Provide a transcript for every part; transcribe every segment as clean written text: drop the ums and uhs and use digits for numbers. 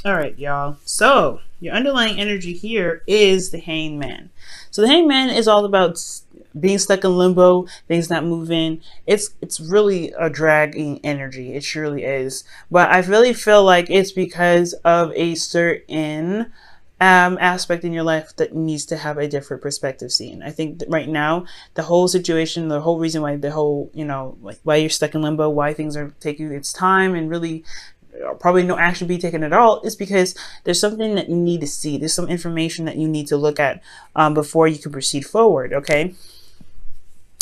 All right, y'all. So your underlying energy here is the hangman. So the hangman is all about being stuck in limbo, things not moving. It's really a dragging energy. It surely is. But I really feel like it's because of a certain aspect in your life that needs to have a different perspective seen. I think that right now, the whole situation, the whole reason why the whole, like why you're stuck in limbo, why things are taking its time and really probably no action be taken at all, is because there's something that you need to see. There's some information that you need to look at before you can proceed forward, okay?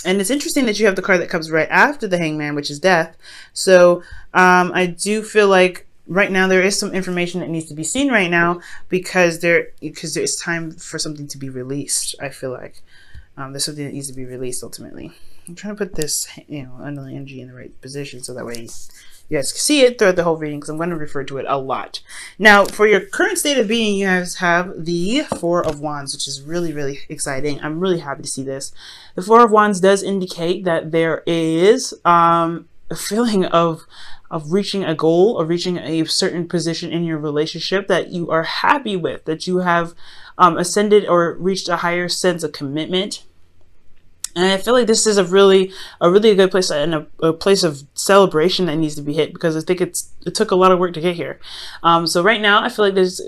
And it's interesting that you have the card that comes right after the hangman, which is death. So I do feel like right now there is some information that needs to be seen right now because there's time for something to be released. I feel like there's something that needs to be released ultimately. I'm trying to put this, underlying energy in the right position so that way you guys can see it throughout the whole reading, because I'm going to refer to it a lot. Now, for your current state of being, you guys have the Four of Wands, which is really, really exciting. I'm really happy to see this. The Four of Wands does indicate that there is a feeling of reaching a goal or reaching a certain position in your relationship that you are happy with, that you have ascended or reached a higher sense of commitment. And I feel like this is a really good place and a place of celebration that needs to be hit, because I think it took a lot of work to get here. So right now, I feel like there's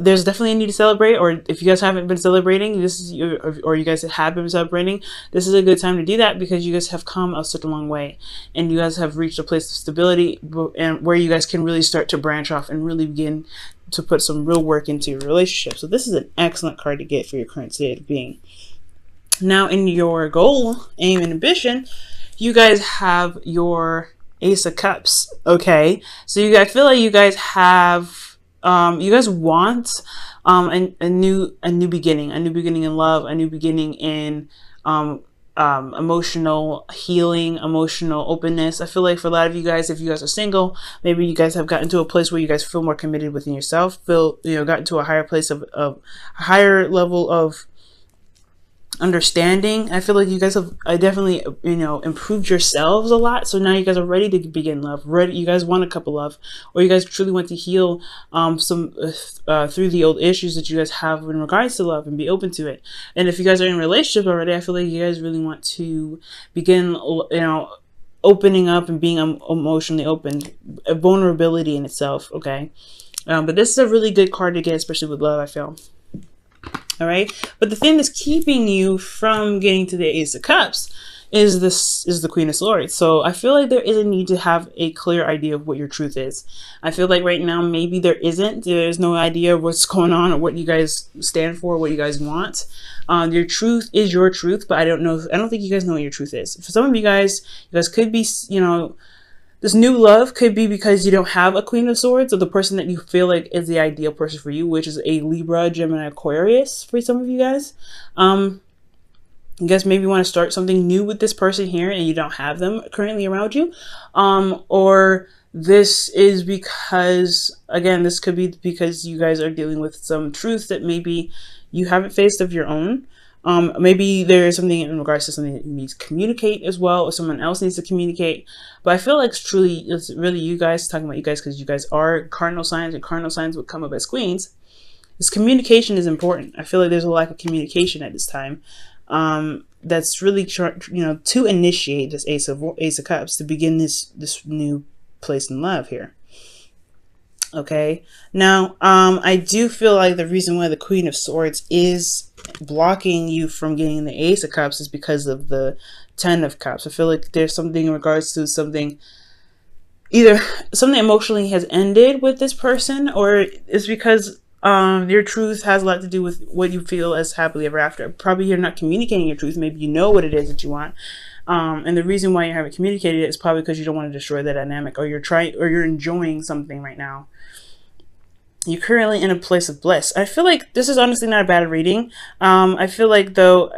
definitely a need to celebrate, or if you guys haven't been celebrating, or you guys have been celebrating, this is a good time to do that, because you guys have come such a long way, and you guys have reached a place of stability, and where you guys can really start to branch off and really begin to put some real work into your relationship. So this is an excellent card to get for your current state of being. Now, in your goal, aim, and ambition, you guys have your Ace of Cups. Okay, so I feel like you guys have, you guys want a new beginning, in love, a new beginning in emotional healing, emotional openness. I feel like for a lot of you guys, if you guys are single, maybe you guys have gotten to a place where you guys feel more committed within yourself, gotten to a higher place of a higher level of understanding. I feel like you guys have definitely improved yourselves a lot, so now you guys are ready to begin love. You guys want a couple love, or you guys truly want to heal some through the old issues that you guys have in regards to love, and be open to it. And if you guys are in a relationship already, I feel like you guys really want to begin opening up and being emotionally open, a vulnerability in itself. Okay, but this is a really good card to get, especially with love, I feel. All right, but the thing that's keeping you from getting to the Ace of Cups is the Queen of Swords. So I feel like there is a need to have a clear idea of what your truth is. I feel like right now maybe there's no idea of what's going on or what you guys stand for, what you guys want. Your truth is your truth, but I don't think you guys know what your truth is. For some of you guys could be, this new love could be because you don't have a Queen of Swords, or the person that you feel like is the ideal person for you, which is a Libra, Gemini, Aquarius for some of you guys. You guys maybe want to start something new with this person here and you don't have them currently around you. Or this is because, again, this could be because you guys are dealing with some truth that maybe you haven't faced of your own. Maybe there is something in regards to something that you need to communicate as well, or someone else needs to communicate. But I feel like it's really you guys, talking about you guys, because you guys are cardinal signs, and cardinal signs would come up as queens. This communication is important. I feel like there's a lack of communication at this time. That's really to initiate this Ace of Cups, to begin this new place in love here. Okay, now I do feel like the reason why the Queen of Swords is blocking you from getting the Ace of Cups is because of the Ten of Cups. I feel like there's something in regards to either something emotionally has ended with this person, or it's because your truth has a lot to do with what you feel as happily ever after. Probably you're not communicating your truth. Maybe you know what it is that you want. And the reason why you haven't communicated it is probably because you don't want to destroy the dynamic, or you're enjoying something right now. You're currently in a place of bliss. I feel like this is honestly not a bad reading. I feel like that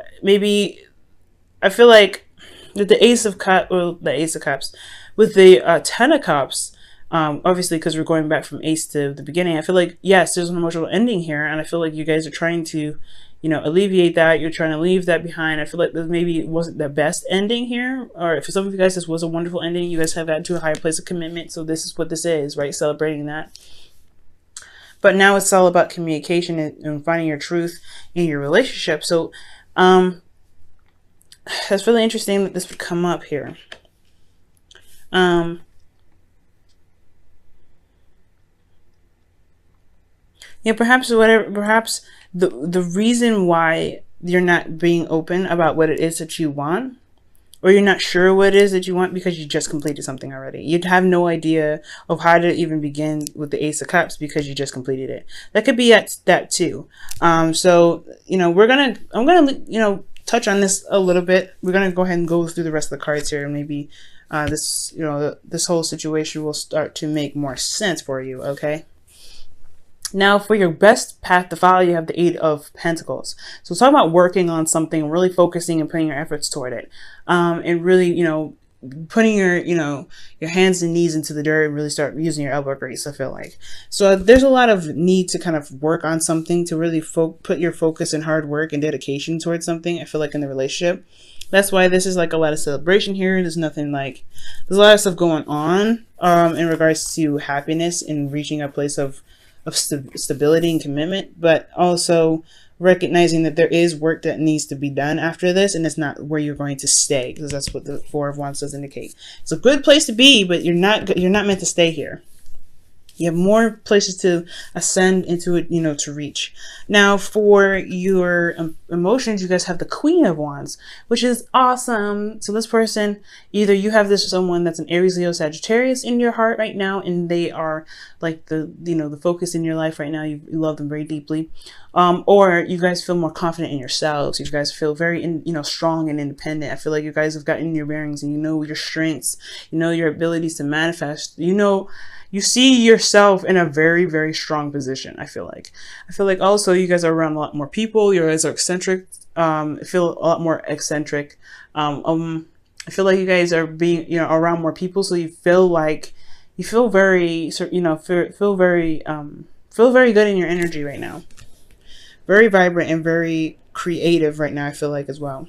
the Ace of Cups, with the Ten of Cups, obviously because we're going back from Ace to the beginning, I feel like, yes, there's an emotional ending here, and I feel like you guys are trying to, alleviate that. You're trying to leave that behind. I feel like this maybe wasn't the best ending here, or for some of you guys, this was a wonderful ending. You guys have gotten to a higher place of commitment, so this is what this is, right? Celebrating that. But now it's all about communication and finding your truth in your relationship. So that's really interesting that this would come up here. Yeah, perhaps the reason why you're not being open about what it is that you want, or you're not sure what it is that you want, because you just completed something already. You'd have no idea of how to even begin with the Ace of Cups because you just completed it. That could be at that too. So, you know, I'm gonna, you know, touch on this a little bit. We're gonna go ahead and go through the rest of the cards here, and maybe this, you know, this whole situation will start to make more sense for you. Okay. Now, for your best path to follow, you have the Eight of Pentacles. So talk about working on something, really focusing and putting your efforts toward it. And really, you know, putting your, you know, your hands and knees into the dirt and really start using your elbow grease, I feel like. So there's a lot of need to kind of work on something, to really put your focus and hard work and dedication towards something, I feel like, in the relationship. That's why this is like a lot of celebration here. There's nothing like, there's a lot of stuff going on in regards to happiness and reaching a place of stability and commitment, but also recognizing that there is work that needs to be done after this, and it's not where you're going to stay, because that's what the Four of Wands does indicate. It's a good place to be, but you're not meant to stay here. You have more places to ascend into it, you know, to reach. Now, for your emotions, you guys have the Queen of Wands, which is awesome. So this person, either you have this someone that's an Aries, Leo, Sagittarius in your heart right now, and they are like the, you know, the focus in your life right now. You love them very deeply. Or you guys feel more confident in yourselves. You guys feel very, you know, strong and independent. I feel like you guys have gotten your bearings, and you know your strengths, you know your abilities to manifest, you know, you see yourself in a very, very strong position. I feel like also you guys are around a lot more people. You guys are eccentric. I feel a lot more eccentric. I feel like you guys are being, you know, around more people. So you feel like, you feel very, you know, feel very good in your energy right now. Very vibrant and very creative right now, I feel like, as well.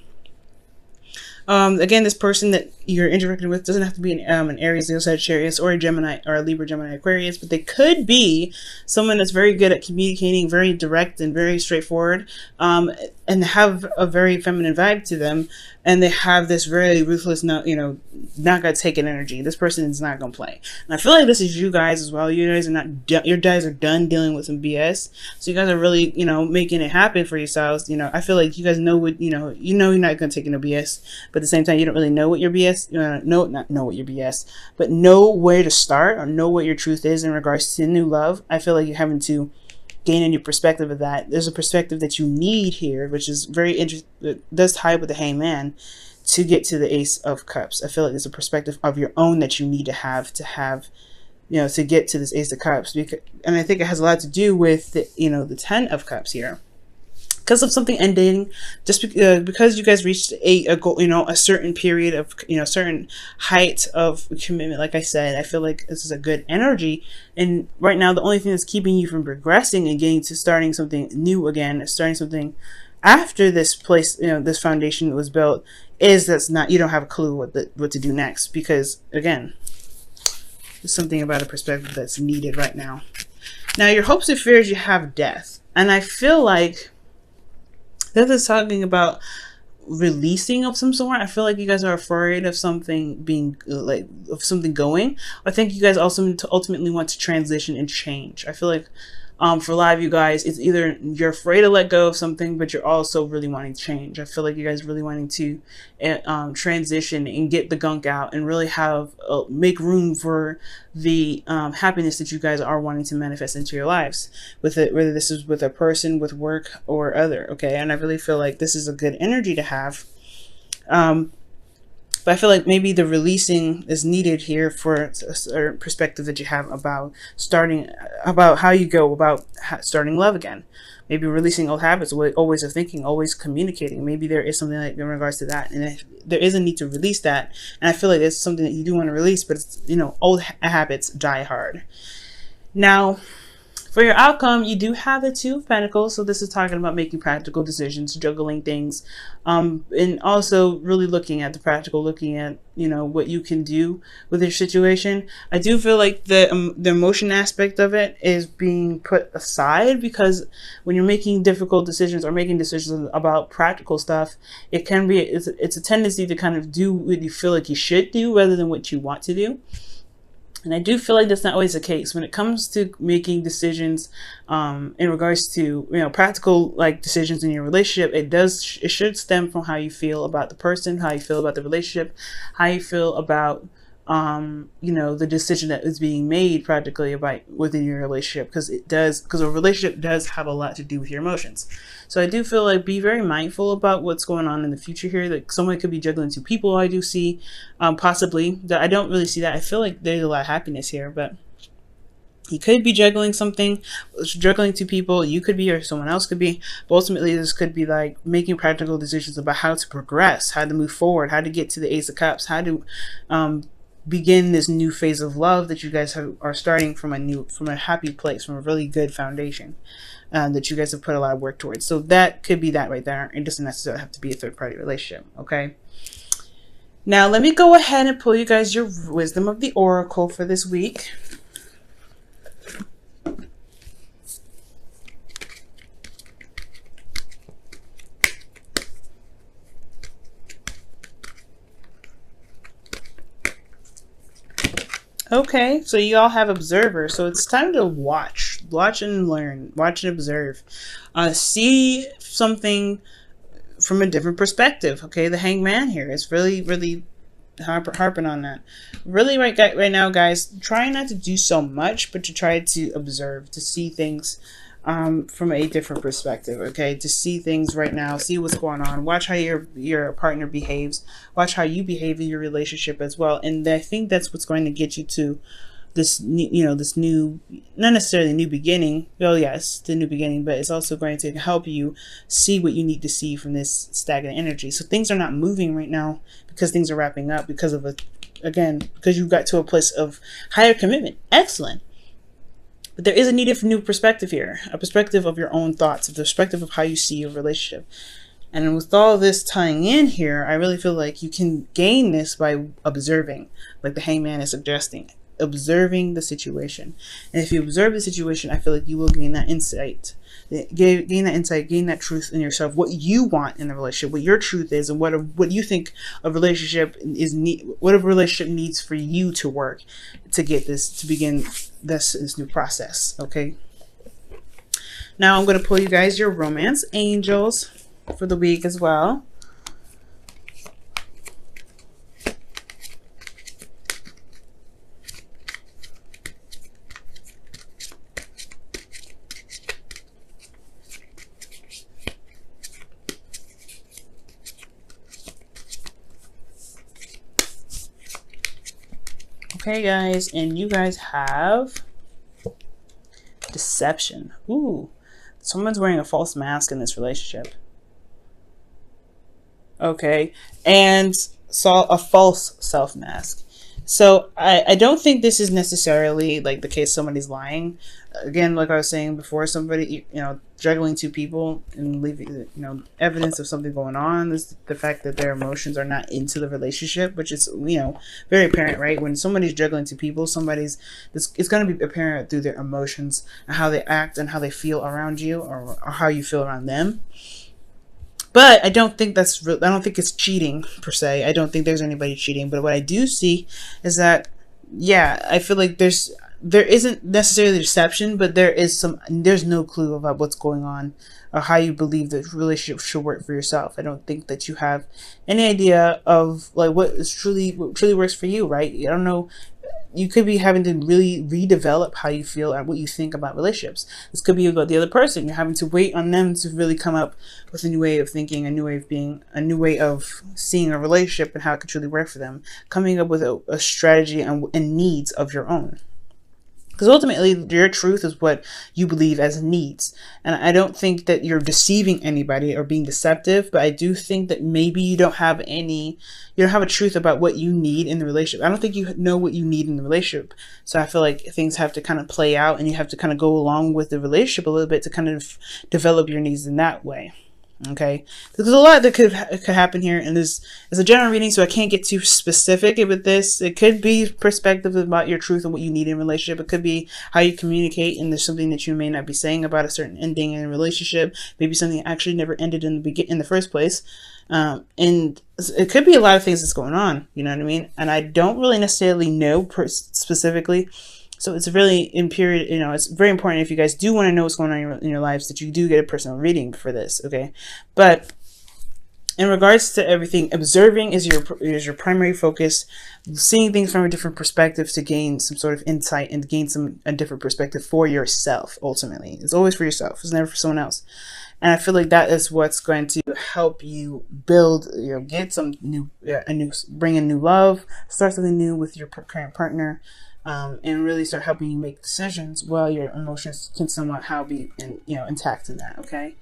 Again, this person that you're interacting with doesn't have to be an Aries, Leo, Sagittarius, or a Gemini, or a Libra, Gemini, Aquarius, but they could be someone that's very good at communicating, very direct and very straightforward, and have a very feminine vibe to them, and they have this very ruthless, not gonna take it energy. This person is not gonna play, and I feel like this is you guys as well. You guys are not, your guys are done dealing with some BS, so you guys are really, you know, making it happen for yourselves. You know, I feel like you guys know what, you know you're not gonna take no BS, but at the same time, you don't really know what your BS, not know what your BS, but know where to start, or know what your truth is in regards to new love. I feel like you're having to gain a new perspective of that. There's a perspective that you need here, which is very interesting. It does tie with the Hangman to get to the Ace of Cups. I feel like there's a perspective of your own that you need to have, you know, to get to this Ace of Cups. And I think it has a lot to do with the, you know, the Ten of Cups here. Because of something ending, just because you guys reached a goal, you know, a certain period of, you know, certain height of commitment. Like I said, I feel like this is a good energy, and right now the only thing that's keeping you from progressing and getting to starting something new again, starting something after this place, you know, this foundation was built, is you don't have a clue what to do next, because again, there's something about a perspective that's needed right now. Now, your hopes and fears, you have death, and I feel like this is talking about releasing of some sort. I feel like you guys are afraid of something being of something going. I think you guys also ultimately want to transition and change. I feel like for a lot of you guys, it's either you're afraid to let go of something, but you're also really wanting to change. I feel like you guys really wanting to transition and get the gunk out, and really have make room for the happiness that you guys are wanting to manifest into your lives, with it, whether this is with a person, with work, or other. Okay, and I really feel like this is a good energy to have. But I feel like maybe the releasing is needed here for a certain perspective that you have about how you go about starting love again. Maybe releasing old habits, always of thinking, always communicating. Maybe there is something like in regards to that, and there is a need to release that. And I feel like it's something that you do want to release, but it's, you know, old habits die hard. Now, For your outcome, you do have the Two of Pentacles. So this is talking about making practical decisions, juggling things, and also really looking at the practical, looking at, you know, what you can do with your situation. I do feel like the emotion aspect of it is being put aside, because when you're making difficult decisions or making decisions about practical stuff, it can be, it's a tendency to kind of do what you feel like you should do rather than what you want to do. And I do feel like that's not always the case when it comes to making decisions, in regards to, you know, practical like decisions in your relationship. It should stem from how you feel about the person, how you feel about the relationship, how you feel about, you know, the decision that is being made practically about within your relationship, because a relationship does have a lot to do with your emotions. So I do feel like be very mindful about what's going on in the future here. Like someone could be juggling two people. I do see, possibly that. I don't really see that. I feel like there's a lot of happiness here, but you could be juggling something, juggling two people. You could be, or someone else could be. But ultimately, this could be like making practical decisions about how to progress, how to move forward, how to get to the Ace of Cups, how to begin this new phase of love that you guys are starting from a happy place, from a really good foundation that you guys have put a lot of work towards. So that could be that right there. It doesn't necessarily have to be a third-party relationship. Okay. Now let me go ahead and pull you guys your wisdom of the oracle for this week. Okay, so you all have observer, so it's time to watch and learn, watch and observe, see something from a different perspective. Okay, the Hangman here is really harping on that. Really right now, guys, try not to do so much, but to try to observe, to see things from a different perspective. Okay, to see things right now, see what's going on, watch how your partner behaves, watch how you behave in your relationship as well. And I think that's what's going to get you to this, you know, this new, not necessarily new beginning. Well, yes, the new beginning, but it's also going to help you see what you need to see from this stagnant energy. So things are not moving right now because things are wrapping up because of because you got to a place of higher commitment. Excellent. But there is a need for new perspective here, a perspective of your own thoughts, a perspective of how you see your relationship. And with all this tying in here, I really feel like you can gain this by observing, like the Hangman is suggesting, observing the situation. And if you observe the situation, I feel like you will gain that insight, gain that truth in yourself, what you want in a relationship, what your truth is, and what you think a relationship what a relationship needs for you to work to get this, to begin this new process. Okay, now I'm going to pull you guys your romance angels for the week as well. Okay, guys, and you guys have deception. Ooh, someone's wearing a false mask in this relationship. Okay, and saw a false self mask. So I don't think this is necessarily like the case somebody's lying. Again, like I was saying before, somebody, you know, juggling two people and leaving, you know, evidence of something going on is the fact that their emotions are not into the relationship, which is, you know, very apparent, right? When somebody's juggling two people, it's going to be apparent through their emotions and how they act and how they feel around you, or how you feel around them. But I don't think I don't think it's cheating per se. I don't think there's anybody cheating. But what I do see is that, yeah, I feel like there isn't necessarily deception, but there's no clue about what's going on or how you believe the relationship should work for yourself. I don't think that you have any idea of like what truly works for you, right? I don't know. You could be having to really redevelop how you feel and what you think about relationships. This could be about the other person. You're having to wait on them to really come up with a new way of thinking, a new way of being, a new way of seeing a relationship and how it could truly work for them. Coming up with a strategy and needs of your own. Because ultimately, your truth is what you believe as needs. And I don't think that you're deceiving anybody or being deceptive, but I do think that maybe you don't have a truth about what you need in the relationship. I don't think you know what you need in the relationship. So I feel like things have to kind of play out, and you have to kind of go along with the relationship a little bit to kind of develop your needs in that way. Okay, there's a lot that could happen here, and this is a general reading, so I can't get too specific with this. It could be perspective about your truth and what you need in a relationship. It could be how you communicate, and there's something that you may not be saying about a certain ending in a relationship. Maybe something that actually never ended in the first place. And it could be a lot of things that's going on. You know what I mean? And I don't really necessarily know specifically. So it's really it's very important if you guys do want to know what's going on in your lives that you do get a personal reading for this, okay? But in regards to everything, observing is your primary focus, seeing things from a different perspective to gain some sort of insight and gain a different perspective for yourself. Ultimately, it's always for yourself. It's never for someone else. And I feel like that is what's going to help you build, get some bring in new love, start something new with your current partner. And really start helping you make decisions while your emotions can somewhat be intact in that. Okay,